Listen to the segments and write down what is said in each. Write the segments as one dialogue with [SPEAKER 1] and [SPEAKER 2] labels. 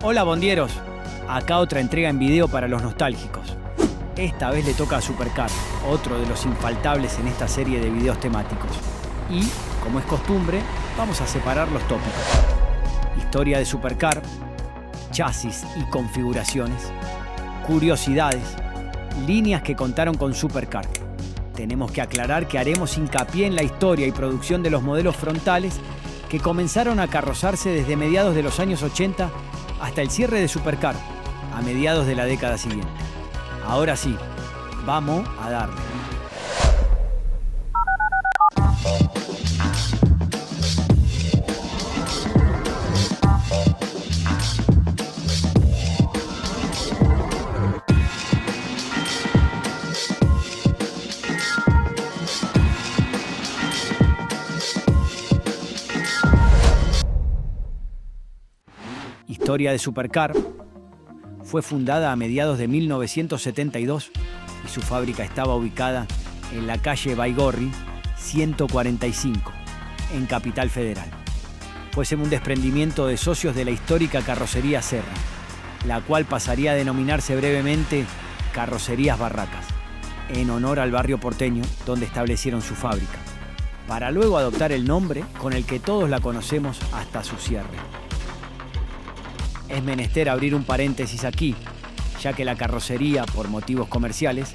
[SPEAKER 1] Hola bondieros, acá otra entrega en video para los nostálgicos. Esta vez le toca a Supercar, otro de los infaltables en esta serie de videos temáticos. Y, como es costumbre, vamos a separar los tópicos. Historia de Supercar, chasis y configuraciones, curiosidades, líneas que contaron con Supercar. Tenemos que aclarar que haremos hincapié en la historia y producción de los modelos frontales que comenzaron a carrozarse desde mediados de los años 80 hasta el cierre de Supercar, a mediados de la década siguiente. Ahora sí, vamos a darle. Historia de Supercar fue fundada a mediados de 1972 y su fábrica estaba ubicada en la calle Baigorri 145, en Capital Federal. Fuese un desprendimiento de socios de la histórica carrocería Serra, la cual pasaría a denominarse brevemente Carrocerías Barracas, en honor al barrio porteño donde establecieron su fábrica, para luego adoptar el nombre con el que todos la conocemos hasta su cierre. Es menester abrir un paréntesis aquí, ya que la carrocería, por motivos comerciales,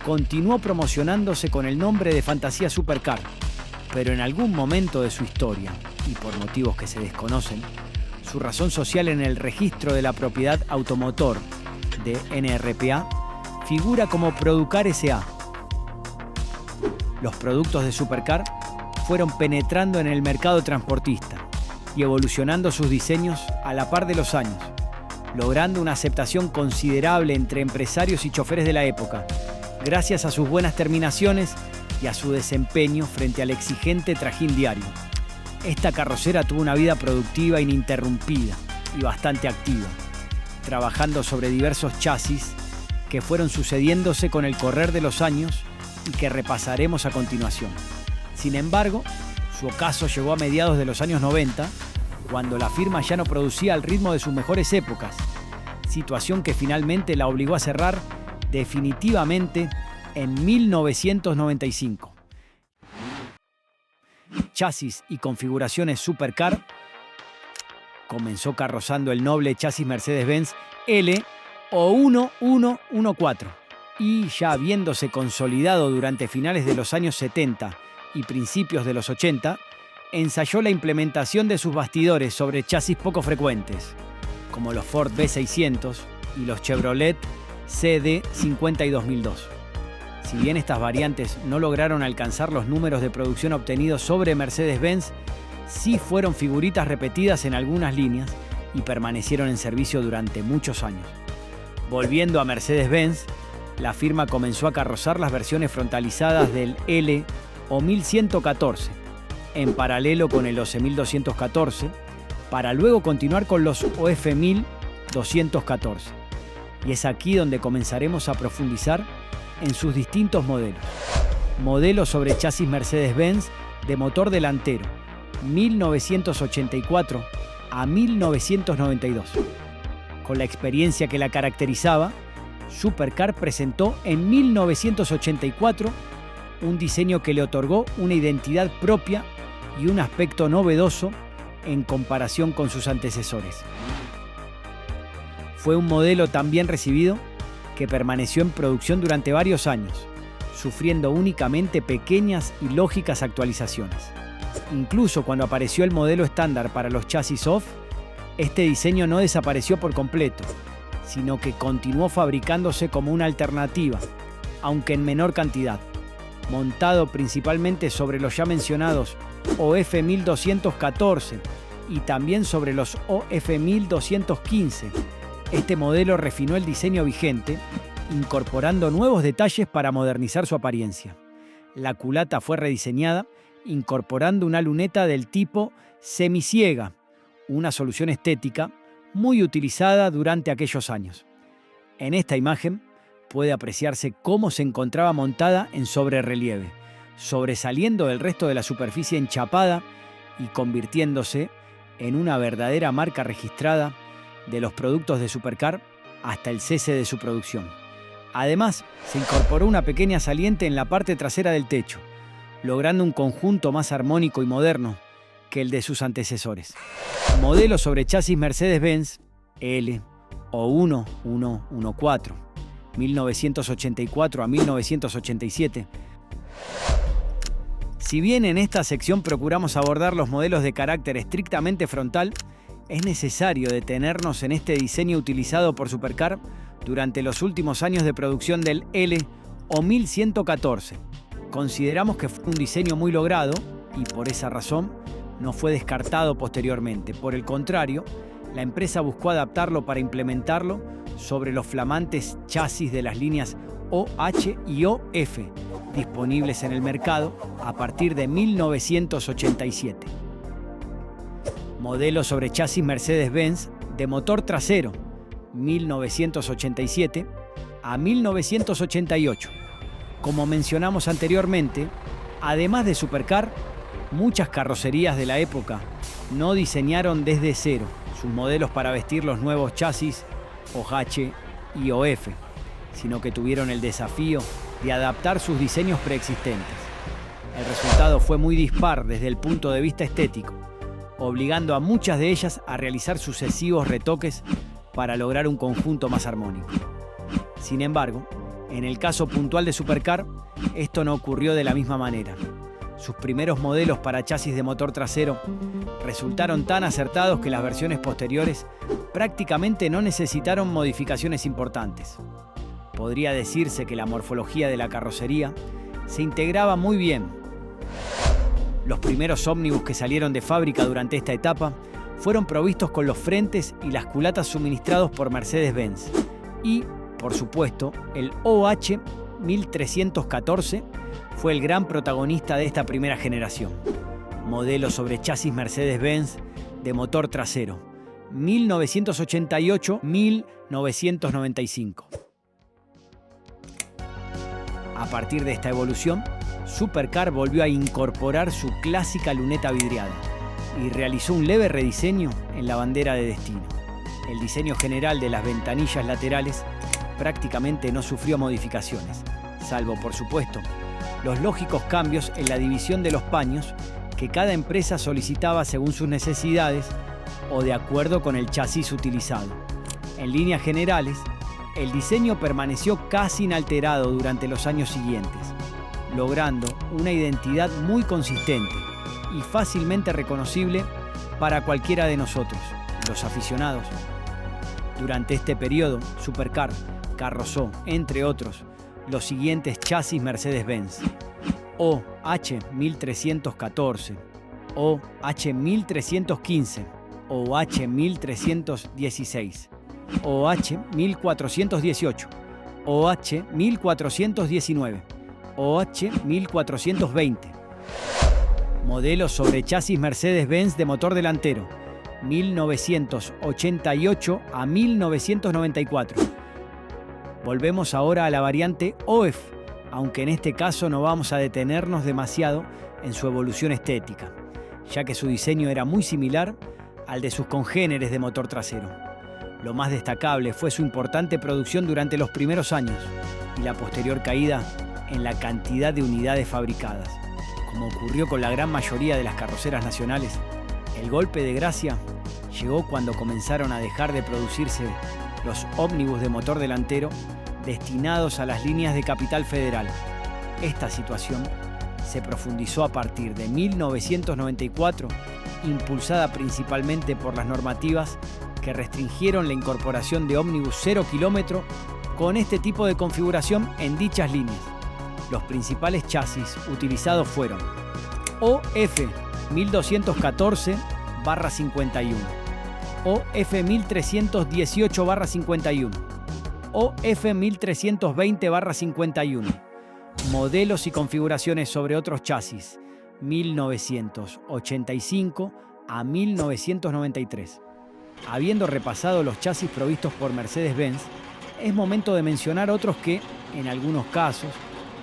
[SPEAKER 1] continuó promocionándose con el nombre de Fantasía Supercar, pero en algún momento de su historia, y por motivos que se desconocen, su razón social en el registro de la propiedad automotor de NRPA figura como Producar S.A. Los productos de Supercar fueron penetrando en el mercado transportista y evolucionando sus diseños a la par de los años, logrando una aceptación considerable entre empresarios y choferes de la época, gracias a sus buenas terminaciones y a su desempeño frente al exigente trajín diario. Esta carrocera tuvo una vida productiva ininterrumpida y bastante activa, trabajando sobre diversos chasis que fueron sucediéndose con el correr de los años y que repasaremos a continuación. Sin embargo, su ocaso llegó a mediados de los años 90, cuando la firma ya no producía al ritmo de sus mejores épocas, situación que finalmente la obligó a cerrar definitivamente en 1995. Chasis y configuraciones Supercar. Comenzó carrozando el noble chasis Mercedes-Benz L o 1114 y ya habiéndose consolidado durante finales de los años 70 y principios de los 80, ensayó la implementación de sus bastidores sobre chasis poco frecuentes, como los Ford B600 y los Chevrolet CD50 y 2002. Si bien estas variantes no lograron alcanzar los números de producción obtenidos sobre Mercedes-Benz, sí fueron figuritas repetidas en algunas líneas y permanecieron en servicio durante muchos años. Volviendo a Mercedes-Benz, la firma comenzó a carrozar las versiones frontalizadas del L o 1114, en paralelo con el OC 1214, para luego continuar con los OF 1214. Y es aquí donde comenzaremos a profundizar en sus distintos modelos. Modelos sobre chasis Mercedes-Benz de motor delantero, 1984 a 1992. Con la experiencia que la caracterizaba, Supercar presentó en 1984 un diseño que le otorgó una identidad propia y un aspecto novedoso en comparación con sus antecesores. Fue un modelo tan bien recibido que permaneció en producción durante varios años, sufriendo únicamente pequeñas y lógicas actualizaciones. Incluso cuando apareció el modelo estándar para los chasis off, este diseño no desapareció por completo, sino que continuó fabricándose como una alternativa, aunque en menor cantidad, montado principalmente sobre los ya mencionados OF 1214 y también sobre los OF 1215. Este modelo refinó el diseño vigente, incorporando nuevos detalles para modernizar su apariencia. La culata fue rediseñada, incorporando una luneta del tipo semiciega, una solución estética muy utilizada durante aquellos años. En esta imagen puede apreciarse cómo se encontraba montada en sobrerrelieve, sobresaliendo del resto de la superficie enchapada y convirtiéndose en una verdadera marca registrada de los productos de Supercar hasta el cese de su producción. Además, se incorporó una pequeña saliente en la parte trasera del techo, logrando un conjunto más armónico y moderno que el de sus antecesores. Modelos sobre chasis Mercedes-Benz L o 1114, 1984 a 1987. Si bien en esta sección procuramos abordar los modelos de carácter estrictamente frontal, es necesario detenernos en este diseño utilizado por Supercar durante los últimos años de producción del L o 1114. Consideramos que fue un diseño muy logrado y por esa razón no fue descartado posteriormente. Por el contrario, la empresa buscó adaptarlo para implementarlo sobre los flamantes chasis de las líneas OH y OF disponibles en el mercado a partir de 1987. Modelos sobre chasis Mercedes-Benz de motor trasero 1987 a 1988. Como mencionamos anteriormente, además de Supercar, muchas carrocerías de la época no diseñaron desde cero sus modelos para vestir los nuevos chasis OH y OF, sino que tuvieron el desafío de adaptar sus diseños preexistentes. El resultado fue muy dispar desde el punto de vista estético, obligando a muchas de ellas a realizar sucesivos retoques para lograr un conjunto más armónico. Sin embargo, en el caso puntual de Supercar, esto no ocurrió de la misma manera. Sus primeros modelos para chasis de motor trasero resultaron tan acertados que las versiones posteriores prácticamente no necesitaron modificaciones importantes. Podría decirse que la morfología de la carrocería se integraba muy bien. Los primeros ómnibus que salieron de fábrica durante esta etapa fueron provistos con los frentes y las culatas suministrados por Mercedes-Benz. Y, por supuesto, el OH 1314 fue el gran protagonista de esta primera generación. Modelo sobre chasis Mercedes-Benz de motor trasero, 1988-1995. A partir de esta evolución, Supercar volvió a incorporar su clásica luneta vidriada y realizó un leve rediseño en la bandera de destino. El diseño general de las ventanillas laterales prácticamente no sufrió modificaciones, salvo, por supuesto, los lógicos cambios en la división de los paños que cada empresa solicitaba según sus necesidades o de acuerdo con el chasis utilizado. En líneas generales, el diseño permaneció casi inalterado durante los años siguientes, logrando una identidad muy consistente y fácilmente reconocible para cualquiera de nosotros, los aficionados. Durante este periodo, Supercar carrozó, entre otros, los siguientes chasis Mercedes-Benz: OH 1314, OH 1315, OH 1316, OH 1418, OH 1419, OH 1420. Modelos sobre chasis Mercedes-Benz de motor delantero, 1988 a 1994. Volvemos ahora a la variante OF, aunque en este caso no vamos a detenernos demasiado en su evolución estética, ya que su diseño era muy similar al de sus congéneres de motor trasero. Lo más destacable fue su importante producción durante los primeros años y la posterior caída en la cantidad de unidades fabricadas. Como ocurrió con la gran mayoría de las carroceras nacionales, el golpe de gracia llegó cuando comenzaron a dejar de producirse los ómnibus de motor delantero destinados a las líneas de Capital Federal. Esta situación se profundizó a partir de 1994, impulsada principalmente por las normativas que restringieron la incorporación de ómnibus 0 kilómetro con este tipo de configuración en dichas líneas. Los principales chasis utilizados fueron OF 1214/51, OF 1318/51, OF 1320/51. Modelos y configuraciones sobre otros chasis, 1985 a 1993. Habiendo repasado los chasis provistos por Mercedes-Benz, es momento de mencionar otros que, en algunos casos,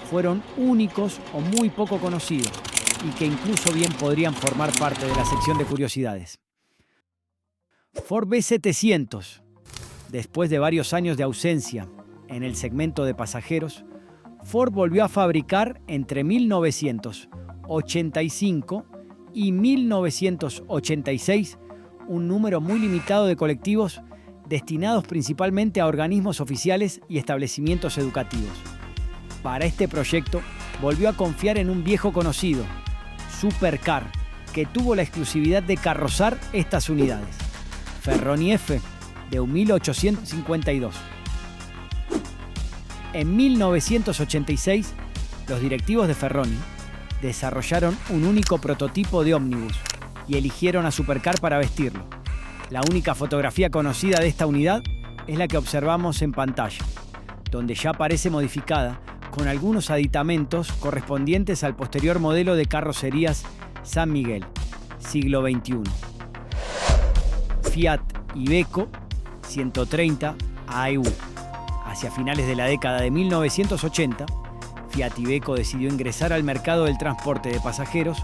[SPEAKER 1] fueron únicos o muy poco conocidos y que incluso bien podrían formar parte de la sección de curiosidades. Ford B700. Después de varios años de ausencia en el segmento de pasajeros, Ford volvió a fabricar entre 1985 y 1986 un número muy limitado de colectivos destinados principalmente a organismos oficiales y establecimientos educativos. Para este proyecto, volvió a confiar en un viejo conocido, Supercar, que tuvo la exclusividad de carrozar estas unidades. Ferroni F, de 1852. En 1986, los directivos de Ferroni desarrollaron un único prototipo de ómnibus y eligieron a Supercar para vestirlo. La única fotografía conocida de esta unidad es la que observamos en pantalla, donde ya aparece modificada con algunos aditamentos correspondientes al posterior modelo de carrocerías San Miguel, siglo XXI. Fiat Iveco 130 AEU. Hacia finales de la década de 1980, Fiat Iveco decidió ingresar al mercado del transporte de pasajeros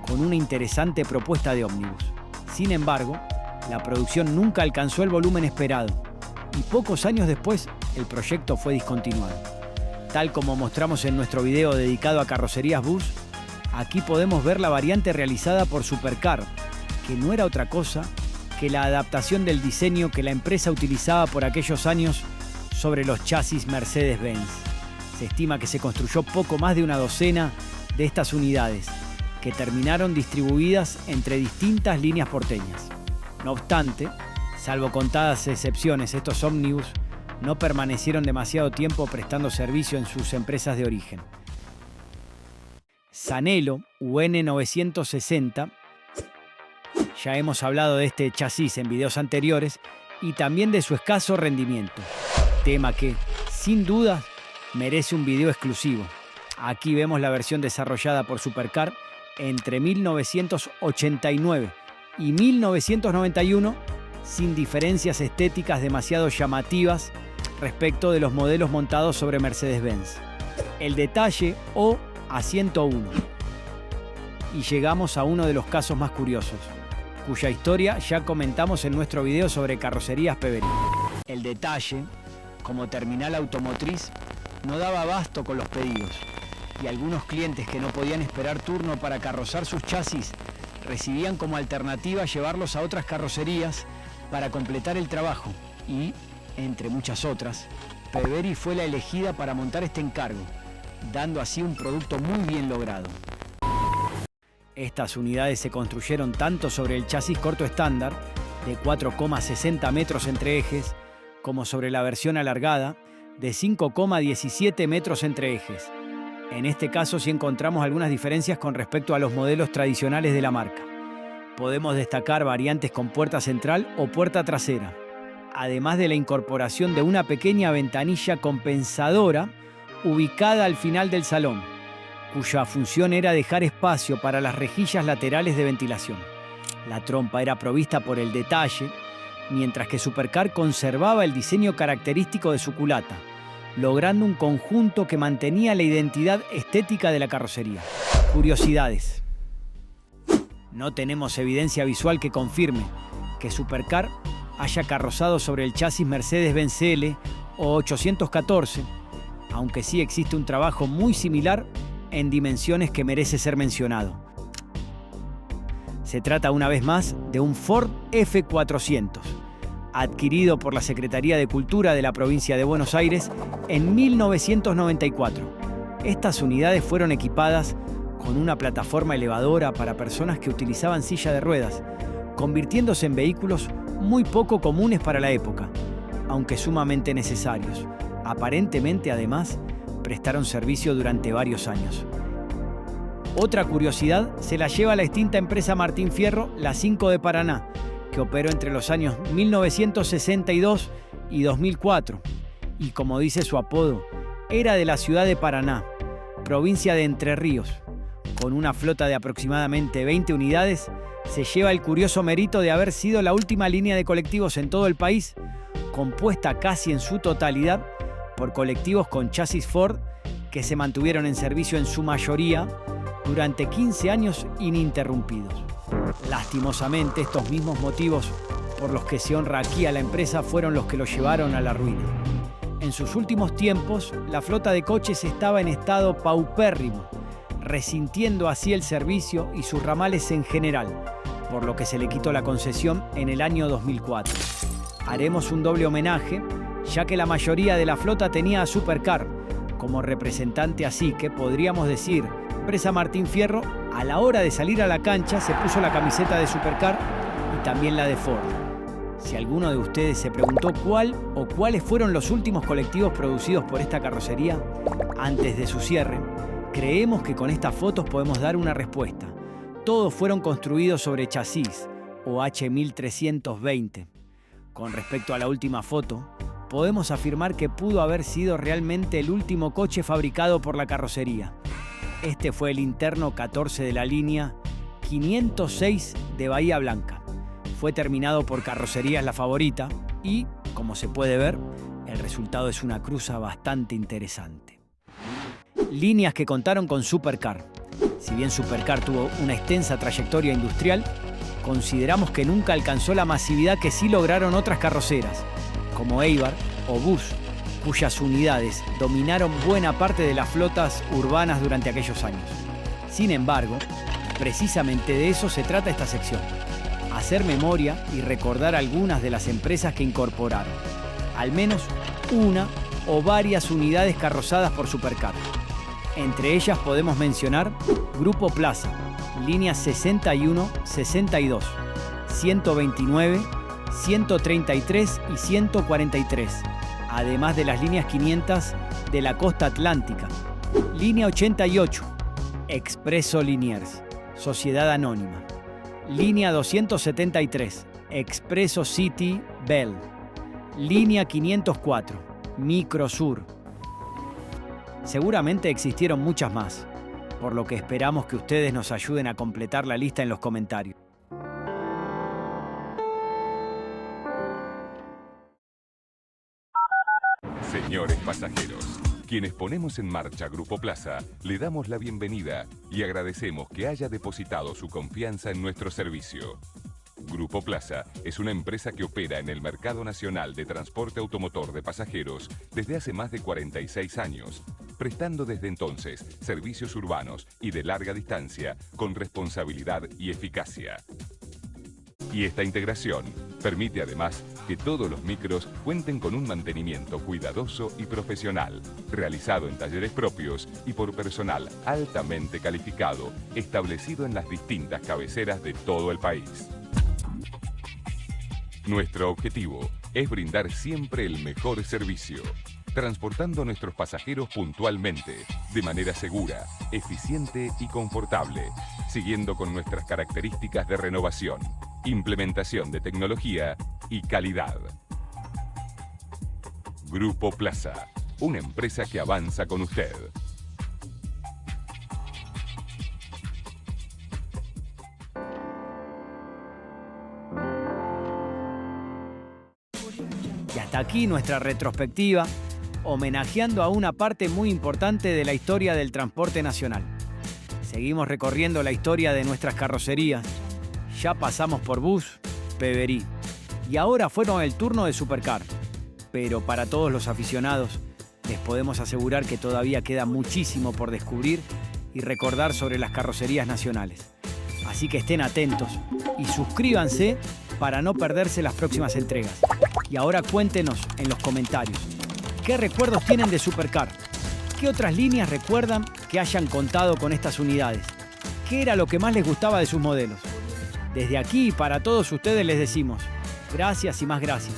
[SPEAKER 1] con una interesante propuesta de ómnibus. Sin embargo, la producción nunca alcanzó el volumen esperado y pocos años después el proyecto fue discontinuado. Tal como mostramos en nuestro video dedicado a carrocerías bus, aquí podemos ver la variante realizada por Supercar, que no era otra cosa que la adaptación del diseño que la empresa utilizaba por aquellos años sobre los chasis Mercedes-Benz. Se estima que se construyó poco más de una docena de estas unidades, que terminaron distribuidas entre distintas líneas porteñas. No obstante, salvo contadas excepciones, estos ómnibus no permanecieron demasiado tiempo prestando servicio en sus empresas de origen. Sanelo UN 960, ya hemos hablado de este chasis en videos anteriores y también de su escaso rendimiento, tema que, sin duda, merece un video exclusivo. Aquí vemos la versión desarrollada por Supercar entre 1989 y 1991, sin diferencias estéticas demasiado llamativas respecto de los modelos montados sobre Mercedes-Benz. El detalle O a 101. Y llegamos a uno de los casos más curiosos, cuya historia ya comentamos en nuestro video sobre carrocerías Peveri. El detalle, como terminal automotriz, no daba abasto con los pedidos y algunos clientes que no podían esperar turno para carrozar sus chasis recibían como alternativa llevarlos a otras carrocerías para completar el trabajo y, entre muchas otras, Peveri fue la elegida para montar este encargo, dando así un producto muy bien logrado. Estas unidades se construyeron tanto sobre el chasis corto estándar, de 4,60 metros entre ejes, como sobre la versión alargada, de 5,17 metros entre ejes. En este caso sí encontramos algunas diferencias con respecto a los modelos tradicionales de la marca. Podemos destacar variantes con puerta central o puerta trasera, además de la incorporación de una pequeña ventanilla compensadora ubicada al final del salón, cuya función era dejar espacio para las rejillas laterales de ventilación. La trompa era provista por el detalle, mientras que Supercar conservaba el diseño característico de su culata, logrando un conjunto que mantenía la identidad estética de la carrocería. Curiosidades. No tenemos evidencia visual que confirme que Supercar haya carrozado sobre el chasis Mercedes-Benz CL o 814, aunque sí existe un trabajo muy similar en dimensiones que merece ser mencionado. Se trata una vez más de un Ford F400, adquirido por la Secretaría de Cultura de la provincia de Buenos Aires en 1994. Estas unidades fueron equipadas con una plataforma elevadora para personas que utilizaban silla de ruedas, convirtiéndose en vehículos muy poco comunes para la época, aunque sumamente necesarios. Aparentemente, además, prestaron servicio durante varios años. Otra curiosidad se la lleva la extinta empresa Martín Fierro, la 5 de Paraná, que operó entre los años 1962 y 2004, y como dice su apodo, era de la ciudad de Paraná, provincia de Entre Ríos. Con una flota de aproximadamente 20 unidades, se lleva el curioso mérito de haber sido la última línea de colectivos en todo el país, compuesta casi en su totalidad por colectivos con chasis Ford que se mantuvieron en servicio en su mayoría durante 15 años ininterrumpidos. Lastimosamente, estos mismos motivos por los que se honra aquí a la empresa fueron los que lo llevaron a la ruina. En sus últimos tiempos, la flota de coches estaba en estado paupérrimo, resintiendo así el servicio y sus ramales en general, por lo que se le quitó la concesión en el año 2004. Haremos un doble homenaje, ya que la mayoría de la flota tenía a Supercar como representante, así que podríamos decir, empresa Martín Fierro, a la hora de salir a la cancha se puso la camiseta de Supercar y también la de Ford. Si alguno de ustedes se preguntó cuál o cuáles fueron los últimos colectivos producidos por esta carrocería antes de su cierre, creemos que con estas fotos podemos dar una respuesta. Todos fueron construidos sobre chasis o H1320. Con respecto a la última foto, podemos afirmar que pudo haber sido realmente el último coche fabricado por la carrocería. Este fue el interno 14 de la línea 506 de Bahía Blanca. Fue terminado por Carrocerías La Favorita y, como se puede ver, el resultado es una cruza bastante interesante. Líneas que contaron con Supercar. Si bien Supercar tuvo una extensa trayectoria industrial, consideramos que nunca alcanzó la masividad que sí lograron otras carroceras, como Eibar o Bus, cuyas unidades dominaron buena parte de las flotas urbanas durante aquellos años. Sin embargo, precisamente de eso se trata esta sección: hacer memoria y recordar algunas de las empresas que incorporaron al menos una o varias unidades carrozadas por Supercar. Entre ellas podemos mencionar Grupo Plaza, líneas 61, 62, 129, 133 y 143, además de las líneas 500 de la costa atlántica. Línea 88, Expreso Liniers, Sociedad Anónima. Línea 273, Expreso City Bell. Línea 504, Microsur. Seguramente existieron muchas más, por lo que esperamos que ustedes nos ayuden a completar la lista en los comentarios.
[SPEAKER 2] Señores pasajeros, quienes ponemos en marcha Grupo Plaza, le damos la bienvenida y agradecemos que haya depositado su confianza en nuestro servicio. Grupo Plaza es una empresa que opera en el mercado nacional de transporte automotor de pasajeros desde hace más de 46 años, prestando desde entonces servicios urbanos y de larga distancia con responsabilidad y eficacia. Y esta integración permite además que todos los micros cuenten con un mantenimiento cuidadoso y profesional, realizado en talleres propios y por personal altamente calificado, establecido en las distintas cabeceras de todo el país. Nuestro objetivo es brindar siempre el mejor servicio, transportando a nuestros pasajeros puntualmente, de manera segura, eficiente y confortable, siguiendo con nuestras características de renovación, implementación de tecnología y calidad. Grupo Plaza, una empresa que avanza con usted.
[SPEAKER 1] Y hasta aquí nuestra retrospectiva, homenajeando a una parte muy importante de la historia del transporte nacional. Seguimos recorriendo la historia de nuestras carrocerías. Ya pasamos por Bus, Peverí y ahora fueron el turno de Supercar. Pero para todos los aficionados, les podemos asegurar que todavía queda muchísimo por descubrir y recordar sobre las carrocerías nacionales. Así que estén atentos y suscríbanse para no perderse las próximas entregas. Y ahora cuéntenos en los comentarios, ¿qué recuerdos tienen de Supercar? ¿Qué otras líneas recuerdan que hayan contado con estas unidades? ¿Qué era lo que más les gustaba de sus modelos? Desde aquí y para todos ustedes les decimos, gracias y más gracias.